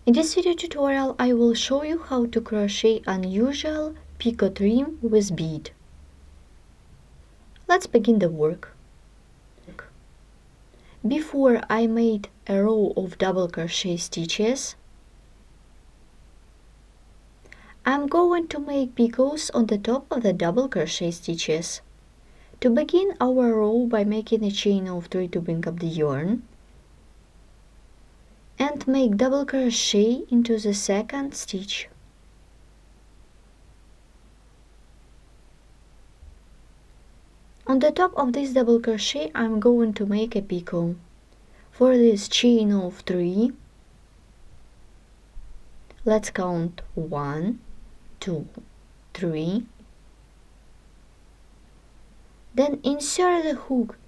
In this video tutorial, I will show you how to crochet unusual picot trim with bead. Let's begin the work. Before I made a row of double crochet stitches, I'm going to make picots on the top of the double crochet stitches. To begin our row by making a chain of 3 to bring up the yarn, and make double crochet into the second stitch. On the top of this double crochet, I'm going to make a picot. For this chain of 3, let's count 1, 2, 3. Then insert the hook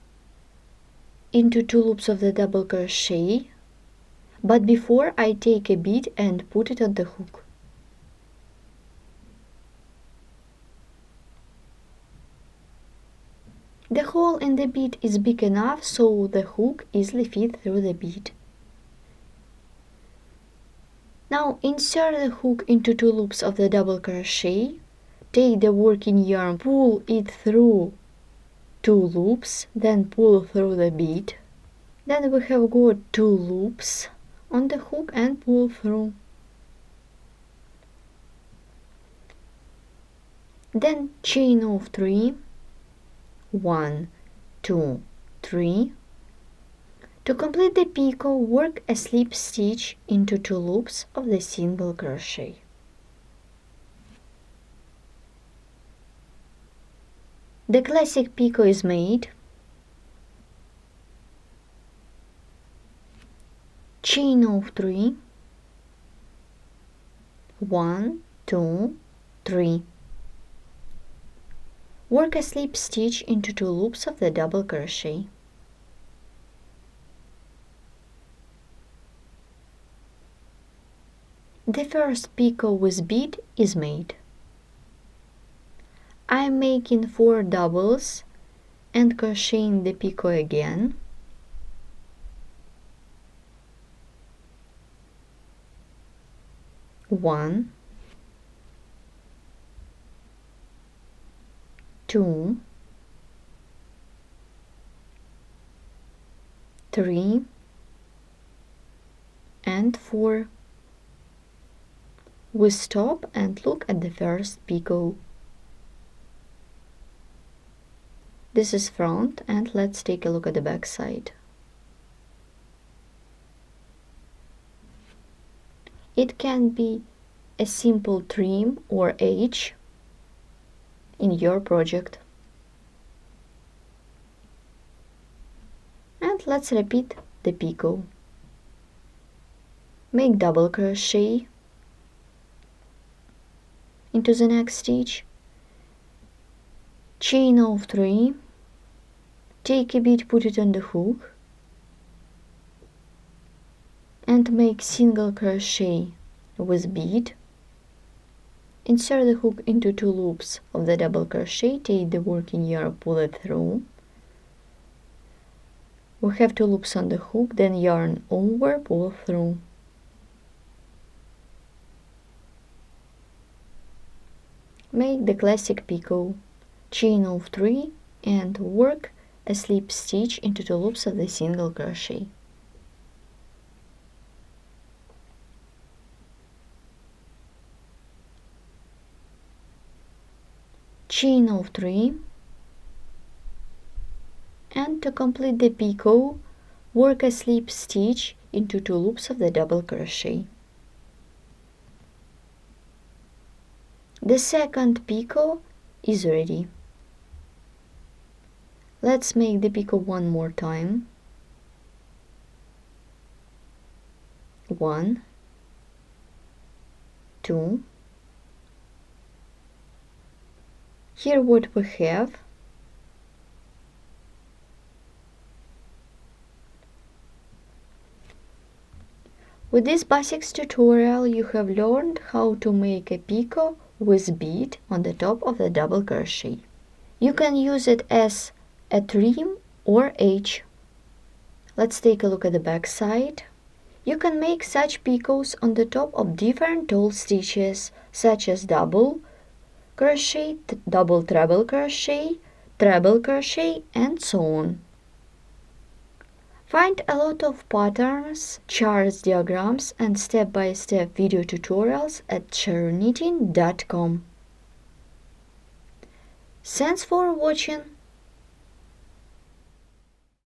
into 2 loops of the double crochet, but before I take a bead and put it on the hook. The hole in the bead is big enough so the hook easily fits through the bead. Now insert the hook into 2 loops of the double crochet, take the working yarn, pull it through 2 loops, then pull through the bead. Then we have got 2 loops on the hook and pull through. Then chain of 3, 1, 2, 3. To complete the picot, work a slip stitch into 2 loops of the single crochet. The classic picot is made. Chain of 3, 1, 2, 3. Work a slip stitch into 2 loops of the double crochet. The first picot with bead is made. I am making 4 doubles and crocheting the picot again. One, 2, 3, and 4. We stop and look at the first picot. This is front, and let's take a look at the back side. It can be a simple trim or edge in your project. And let's repeat the picot. Make double crochet into the next stitch, chain of 3, take a bead, put it on the hook, and make single crochet with bead. Insert the hook into 2 loops of the double crochet, take the working yarn, pull it through. We have 2 loops on the hook, then yarn over, pull through. Make the classic picot, chain of 3, and work a slip stitch into 2 loops of the single crochet. Chain of 3, and to complete the picot, work a slip stitch into 2 loops of the double crochet. The second picot is ready. Let's make the picot one more time. 1, 2. Here what we have. With this basics tutorial, you have learned how to make a picot with bead on the top of the double crochet. You can use it as a trim or edge. Let's take a look at the back side. You can make such picots on the top of different tall stitches, such as double crochet, double treble crochet, and so on. Find a lot of patterns, charts, diagrams, and step-by-step video tutorials at cherknitting.com. Thanks for watching.